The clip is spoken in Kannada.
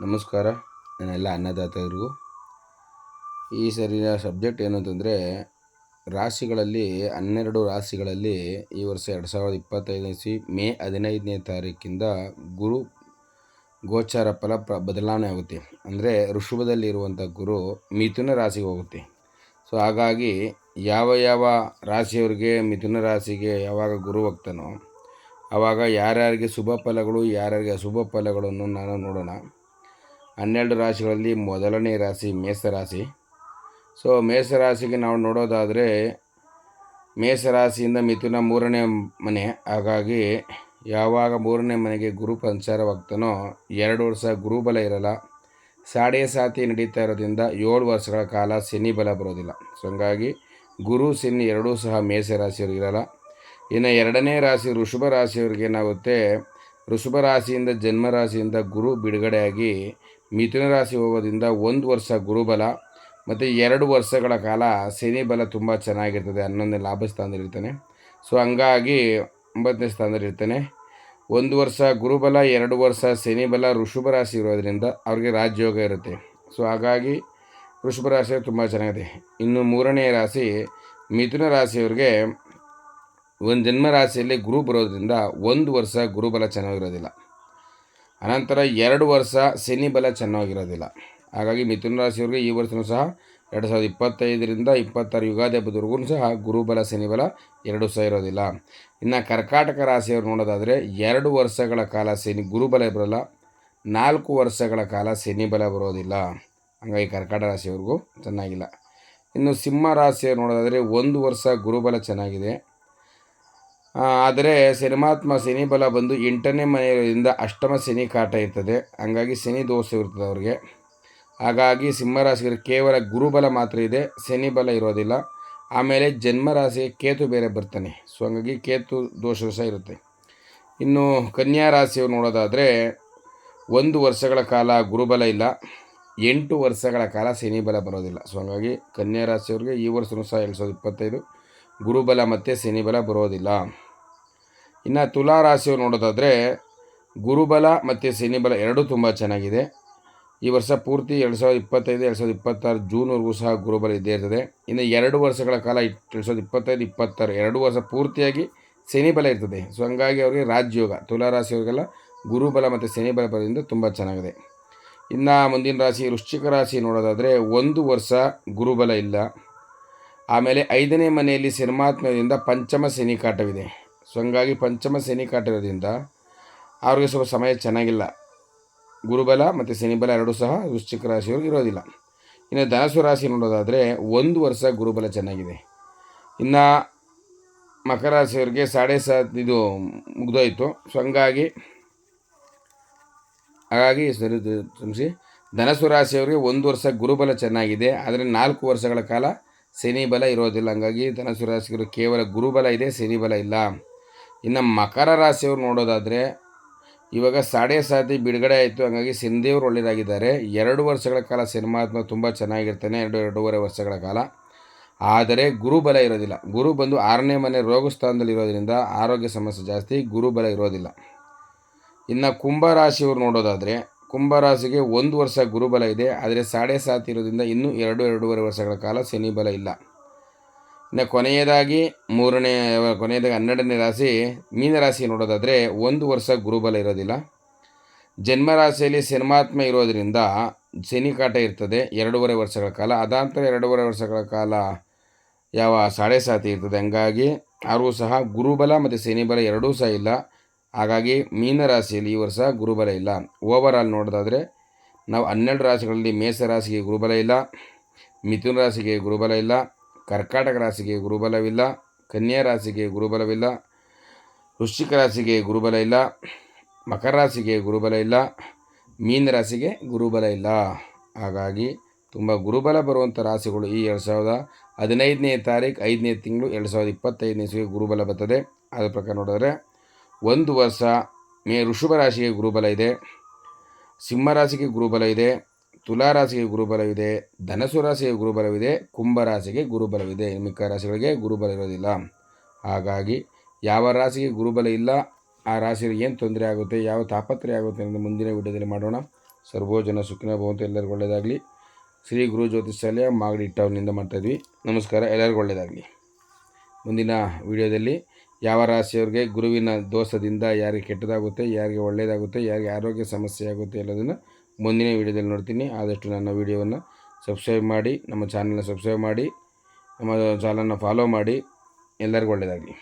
ನಮಸ್ಕಾರ ನನ್ನೆಲ್ಲ ಅನ್ನದಾತರಿಗೂ. ಈ ಸರಿಯ ಸಬ್ಜೆಕ್ಟ್ ಏನು ಅಂತಂದರೆ, ರಾಶಿಗಳಲ್ಲಿ 12 ರಾಶಿಗಳಲ್ಲಿ ಈ ವರ್ಷ 2025 ಇಸ್ವಿ ಮೇ 15ನೇ ತಾರೀಕಿಂದ ಗುರು ಗೋಚಾರ ಫಲ ಬದಲಾವಣೆ ಆಗುತ್ತೆ. ಅಂದರೆ ಋಷಭದಲ್ಲಿರುವಂಥ ಗುರು ಮಿಥುನ ರಾಶಿಗೆ ಹೋಗುತ್ತೆ. ಸೊ ಹಾಗಾಗಿ ಯಾವ ರಾಶಿಯವರಿಗೆ ಮಿಥುನ ರಾಶಿಗೆ ಯಾವಾಗ ಗುರು ಹೋಗ್ತಾನೋ ಆವಾಗ ಯಾರ್ಯಾರಿಗೆ ಶುಭ ಫಲಗಳು ಯಾರ್ಯಾರಿಗೆ ಅಶುಭ ಫಲಗಳನ್ನು ನಾನು ನೋಡೋಣ. 12 ರಾಶಿಗಳಲ್ಲಿ ಮೊದಲನೇ ರಾಶಿ ಮೇಷರಾಶಿ. ಸೊ ಮೇಷರಾಶಿಗೆ ನಾವು ನೋಡೋದಾದರೆ, ಮೇಷರಾಶಿಯಿಂದ ಮಿಥುನ 3ನೇ ಮನೆ. ಹಾಗಾಗಿ ಯಾವಾಗ 3ನೇ ಮನೆಗೆ ಗುರು ಸಂಚಾರವಾಗ್ತಾನೋ 2 ವರ್ಷ ಗುರುಬಲ ಇರಲ್ಲ. ಸಾಡೆ ಸಾತಿ ನಡೀತಾ ಇರೋದ್ರಿಂದ 7 ವರ್ಷಗಳ ಕಾಲ ಶನಿ ಬಲ ಬರೋದಿಲ್ಲ. ಸೊ ಹಂಗಾಗಿ ಗುರು ಶನಿ ಎರಡೂ ಸಹ ಮೇಷರಾಶಿಯವ್ರಿಗೆ ಇರಲ್ಲ. ಇನ್ನು 2ನೇ ರಾಶಿ ವೃಷಭ ರಾಶಿಯವ್ರಿಗೆ ಏನಾಗುತ್ತೆ, ವೃಷಭ ರಾಶಿಯಿಂದ ಜನ್ಮರಾಶಿಯಿಂದ ಗುರು ಬಿಡುಗಡೆಯಾಗಿ ಮಿಥುನ ರಾಶಿ ಹೋಗೋದ್ರಿಂದ 1 ವರ್ಷ ಗುರುಬಲ ಮತ್ತು 2 ವರ್ಷಗಳ ಕಾಲ ಶನಿ ಬಲ ತುಂಬ ಚೆನ್ನಾಗಿರ್ತದೆ. 11ನೇ ಲಾಭ ಸ್ಥಾನದಲ್ಲಿರ್ತಾನೆ. ಸೊ ಹಂಗಾಗಿ 9ನೇ ಸ್ಥಾನದಲ್ಲಿರ್ತಾನೆ. 1 ವರ್ಷ ಗುರುಬಲ 2 ವರ್ಷ ಶನಿ ಬಲ ವೃಷಭ ರಾಶಿ ಇರೋದ್ರಿಂದ ಅವ್ರಿಗೆ ರಾಜಯೋಗ ಇರುತ್ತೆ. ಸೊ ಹಾಗಾಗಿ ವೃಷಭ ರಾಶಿ ತುಂಬ ಚೆನ್ನಾಗಿದೆ. ಇನ್ನು 3ನೇ ರಾಶಿ ಮಿಥುನ ರಾಶಿಯವ್ರಿಗೆ ಒಂದು ಜನ್ಮ ರಾಶಿಯಲ್ಲಿ ಗುರು ಬರೋದ್ರಿಂದ 1 ವರ್ಷ ಗುರುಬಲ ಚೆನ್ನಾಗಿರೋದಿಲ್ಲ. ಅನಂತರ 2 ವರ್ಷ ಶನಿ ಬಲ ಚೆನ್ನಾಗಿರೋದಿಲ್ಲ. ಹಾಗಾಗಿ ಮಿಥುನ ರಾಶಿಯವ್ರಿಗೆ ಈ ವರ್ಷವೂ ಸಹ 2025ರಿಂದ 26 ಯುಗಾದಿ ಹಬ್ಬದವರೆಗೂ ಸಹ ಗುರುಬಲ ಶನಿ ಬಲ 2 ಸಹ ಇರೋದಿಲ್ಲ. ಇನ್ನು ಕರ್ಕಾಟಕ ರಾಶಿಯವರು ನೋಡೋದಾದರೆ 2 ವರ್ಷಗಳ ಕಾಲ ಶನಿ ಗುರುಬಲ ಬರೋಲ್ಲ, 4 ವರ್ಷಗಳ ಕಾಲ ಶನಿ ಬಲ ಬರೋದಿಲ್ಲ. ಹಾಗಾಗಿ ಕರ್ಕಾಟಕ ರಾಶಿಯವ್ರಿಗೂ ಚೆನ್ನಾಗಿಲ್ಲ. ಇನ್ನು ಸಿಂಹ ರಾಶಿಯವರು ನೋಡೋದಾದರೆ 1 ವರ್ಷ ಗುರುಬಲ ಚೆನ್ನಾಗಿದೆ. ಆದರೆ ಶನಿ ಬಲ ಬಂದು 8ನೇ ಮನೆಯಿಂದ ಅಷ್ಟಮ ಶನಿ ಕಾಟ ಇರ್ತದೆ. ಹಂಗಾಗಿ ಶನಿ ದೋಷ ಇರ್ತದೆ ಅವ್ರಿಗೆ. ಹಾಗಾಗಿ ಸಿಂಹರಾಶಿಗೆ ಕೇವಲ ಗುರುಬಲ ಮಾತ್ರ ಇದೆ, ಶನಿ ಬಲ ಇರೋದಿಲ್ಲ. ಆಮೇಲೆ ಜನ್ಮರಾಶಿಗೆ ಕೇತು ಬೇರೆ ಬರ್ತಾನೆ. ಸೊ ಹಂಗಾಗಿ ಕೇತು ದೋಷ ಸಹ ಇರುತ್ತೆ. ಇನ್ನು ಕನ್ಯಾ ರಾಶಿಯವ್ರು ನೋಡೋದಾದರೆ 1 ವರ್ಷಗಳ ಕಾಲ ಗುರುಬಲ ಇಲ್ಲ, 8 ವರ್ಷಗಳ ಕಾಲ ಶನಿ ಬಲ ಬರೋದಿಲ್ಲ. ಸೊ ಹಂಗಾಗಿ ಕನ್ಯಾ ರಾಶಿಯವ್ರಿಗೆ ಈ ವರ್ಷವೂ ಸಹ 2025 ಗುರುಬಲ ಮತ್ತು ಶನಿ ಬಲ ಬರೋದಿಲ್ಲ. ಇನ್ನು ತುಲಾ ರಾಶಿಯವ್ರು ನೋಡೋದಾದರೆ ಗುರುಬಲ ಮತ್ತು ಶನಿ ಬಲ ಎರಡೂ ತುಂಬ ಚೆನ್ನಾಗಿದೆ. ಈ ವರ್ಷ ಪೂರ್ತಿ 2025 2026 ಜೂನ್ವರೆಗೂ ಸಹ ಗುರುಬಲ ಇದ್ದೇ ಇರ್ತದೆ. ಇನ್ನು 2 ವರ್ಷಗಳ ಕಾಲ 2025 26 2 ವರ್ಷ ಪೂರ್ತಿಯಾಗಿ ಶನಿ ಬಲ ಇರ್ತದೆ. ಸೊ ಹಂಗಾಗಿ ಅವರಿಗೆ ರಾಜಯೋಗ. ತುಲಾ ರಾಶಿಯವರಿಗೆಲ್ಲ ಗುರುಬಲ ಮತ್ತು ಶನಿ ಬಲ ಬರೋದ್ರಿಂದ ತುಂಬ ಚೆನ್ನಾಗಿದೆ. ಇನ್ನು ಮುಂದಿನ ರಾಶಿ ವೃಶ್ಚಿಕ ರಾಶಿ ನೋಡೋದಾದರೆ 1 ವರ್ಷ ಗುರುಬಲ ಇಲ್ಲ. ಆಮೇಲೆ 5ನೇ ಮನೆಯಲ್ಲಿ ಶರ್ಮಾತ್ಮದಿಂದ ಪಂಚಮ ಶನಿ ಕಾಟವಿದೆ. ಸೊ ಹಂಗಾಗಿ ಪಂಚಮ ಶನಿ ಕಾಟ ಇರೋದ್ರಿಂದ ಅವ್ರಿಗೆ ಸ್ವಲ್ಪ ಸಮಯ ಚೆನ್ನಾಗಿಲ್ಲ. ಗುರುಬಲ ಮತ್ತು ಶನಿ ಬಲ ಎರಡೂ ಸಹ ವೃಶ್ಚಿಕ ರಾಶಿಯವ್ರಿಗೆ ಇರೋದಿಲ್ಲ. ಇನ್ನು ಧನಸು ರಾಶಿ ನೋಡೋದಾದರೆ 1 ವರ್ಷ ಗುರುಬಲ ಚೆನ್ನಾಗಿದೆ. ಇನ್ನು ಮಕರ ರಾಶಿಯವ್ರಿಗೆ ಸಾಡೆ ಸಾತ್ ಇದು ಮುಗ್ದೋಯ್ತು. ಸೊ ಹಂಗಾಗಿ ಧನಸು ರಾಶಿಯವರಿಗೆ 1 ವರ್ಷ ಗುರುಬಲ ಚೆನ್ನಾಗಿದೆ. ಆದರೆ 4 ವರ್ಷಗಳ ಕಾಲ ಶನಿ ಬಲ ಇರೋದಿಲ್ಲ. ಹಂಗಾಗಿ ಧನಸು ರಾಶಿಯವರು ಕೇವಲ ಗುರುಬಲ ಇದೆ, ಶನಿ ಬಲ ಇಲ್ಲ. ಇನ್ನು ಮಕರ ರಾಶಿಯವರು ನೋಡೋದಾದರೆ ಇವಾಗ ಸಾಡೆ ಸಾತಿ ಬಿಡುಗಡೆ ಆಯಿತು. ಹಂಗಾಗಿ ಶನಿದೇವರು ಒಳ್ಳೆಯದಾಗಿದ್ದಾರೆ. 2 ವರ್ಷಗಳ ಕಾಲ ಶನಿಮಾತ್ಮ ತುಂಬ ಚೆನ್ನಾಗಿರ್ತಾನೆ, 2-2.5 ವರ್ಷಗಳ ಕಾಲ. ಆದರೆ ಗುರುಬಲ ಇರೋದಿಲ್ಲ. ಗುರು ಬಂದು 6ನೇ ಮನೆ ರೋಗ ಸ್ಥಾನದಲ್ಲಿ ಇರೋದ್ರಿಂದ ಆರೋಗ್ಯ ಸಮಸ್ಯೆ ಜಾಸ್ತಿ, ಗುರುಬಲ ಇರೋದಿಲ್ಲ. ಇನ್ನು ಕುಂಭರಾಶಿಯವರು ನೋಡೋದಾದರೆ ಕುಂಭರಾಶಿಗೆ 1 ವರ್ಷ ಗುರುಬಲ ಇದೆ. ಆದರೆ ಸಾಡೆ ಸಾತಿ ಇರೋದ್ರಿಂದ ಇನ್ನೂ 2-2.5 ವರ್ಷಗಳ ಕಾಲ ಶನಿ ಬಲ ಇಲ್ಲ. ಇನ್ನು ಕೊನೆಯದಾಗಿ 12ನೇ ರಾಶಿ ಮೀನರಾಶಿ ನೋಡೋದಾದರೆ 1 ವರ್ಷ ಗುರುಬಲ ಇರೋದಿಲ್ಲ. ಜನ್ಮರಾಶಿಯಲ್ಲಿ ಶನಿಮಾತ್ಮ ಇರೋದರಿಂದ ಶನಿ ಕಾಟ ಇರ್ತದೆ 2.5 ವರ್ಷಗಳ ಕಾಲ. ಅದಾಂತರ 2.5 ವರ್ಷಗಳ ಕಾಲ ಸಾಡೆ ಸಾತಿ ಇರ್ತದೆ. ಹಂಗಾಗಿ ಅವ್ರಿಗೂ ಸಹ ಗುರುಬಲ ಮತ್ತು ಶನಿ ಬಲ ಎರಡೂ ಸಹ ಇಲ್ಲ. ಹಾಗಾಗಿ ಮೀನರಾಶಿಯಲ್ಲಿ ಈ ವರ್ಷ ಗುರುಬಲ ಇಲ್ಲ. ಓವರಾಲ್ ನೋಡೋದಾದರೆ ನಾವು 12 ರಾಶಿಗಳಲ್ಲಿ ಮೇಷರಾಶಿಗೆ ಗುರುಬಲ ಇಲ್ಲ, ಮಿಥುನ ರಾಶಿಗೆ ಗುರುಬಲ ಇಲ್ಲ, ಕರ್ಕಾಟಕ ರಾಶಿಗೆ ಗುರುಬಲವಿಲ್ಲ, ಕನ್ಯಾ ರಾಶಿಗೆ ಗುರುಬಲವಿಲ್ಲ, ವೃಶ್ಚಿಕ ರಾಶಿಗೆ ಗುರುಬಲ ಇಲ್ಲ, ಮಕರ ರಾಶಿಗೆ ಗುರುಬಲ ಇಲ್ಲ, ಮೀನ ರಾಶಿಗೆ ಗುರುಬಲ ಇಲ್ಲ. ಹಾಗಾಗಿ ತುಂಬ ಗುರುಬಲ ಬರುವಂಥ ರಾಶಿಗಳು ಈ 2015ನೇ ತಾರೀಕು 5ನೇ ತಿಂಗಳು 2025ನೇ ಇಸ್ವಿಗೆ ಗುರುಬಲ ಬರ್ತದೆ. ಅದರ ಪ್ರಕಾರ ನೋಡಿದ್ರೆ 1 ವರ್ಷ ವೃಷಭ ರಾಶಿಗೆ ಗುರುಬಲ ಇದೆ, ಸಿಂಹರಾಶಿಗೆ ಗುರುಬಲ ಇದೆ, ತುಲಾ ರಾಶಿಗೆ ಗುರುಬಲವಿದೆ, ಧನಸು ರಾಶಿಗೆ ಗುರುಬಲವಿದೆ, ಕುಂಭರಾಶಿಗೆ ಗುರುಬಲವಿದೆ. ಮಿಕ್ಕ ರಾಶಿಗಳಿಗೆ ಗುರುಬಲ ಇರೋದಿಲ್ಲ. ಹಾಗಾಗಿ ಯಾವ ರಾಶಿಗೆ ಗುರುಬಲ ಇಲ್ಲ ಆ ರಾಶಿಗೆ ಏನು ತೊಂದರೆ ಆಗುತ್ತೆ, ಯಾವ ತಾಪತ್ರೆ ಆಗುತ್ತೆ ಅನ್ನೋದು ಮುಂದಿನ ವಿಡಿಯೋದಲ್ಲಿ ಮಾಡೋಣ. ಸರ್ವೋ ಜನ ಸುಖಿನೋ ಭವಂತು. ಎಲ್ಲರಿಗೂ ಒಳ್ಳೆಯದಾಗಲಿ. ಶ್ರೀ ಗುರು ಜ್ಯೋತಿಷ್ಯಾಲಯ ಮಾಗಡಿ ಟೌನ್ನಿಂದ ಮಾಡ್ತಾಯಿದ್ವಿ. ನಮಸ್ಕಾರ, ಎಲ್ಲರಿಗೂ ಒಳ್ಳೆಯದಾಗಲಿ. ಮುಂದಿನ ವಿಡಿಯೋದಲ್ಲಿ ಯಾವ ರಾಶಿಯವರಿಗೆ ಗುರುವಿನ ದೋಷದಿಂದ ಯಾರಿಗೆ ಕೆಟ್ಟದಾಗುತ್ತೆ, ಯಾರಿಗೆ ಒಳ್ಳೆಯದಾಗುತ್ತೆ, ಯಾರಿಗೆ ಆರೋಗ್ಯ ಸಮಸ್ಯೆ ಆಗುತ್ತೆ ಎಲ್ಲದನ್ನು ಮುಂದಿನ ವಿಡಿಯೋದಲ್ಲಿ ನೋಡ್ತೀನಿ. ಆದಷ್ಟು ನನ್ನ ವಿಡಿಯೋವನ್ನು ಸಬ್ಸ್ಕ್ರೈಬ್ ಮಾಡಿ, ನಮ್ಮ ಚಾನಲ್ನ ಸಬ್ಸ್ಕ್ರೈಬ್ ಮಾಡಿ, ನಮ್ಮ ಚಾನಲ್ನ ಫಾಲೋ ಮಾಡಿ. ಎಲ್ಲರಿಗೂ ಒಳ್ಳೆಯದಾಗಲಿ.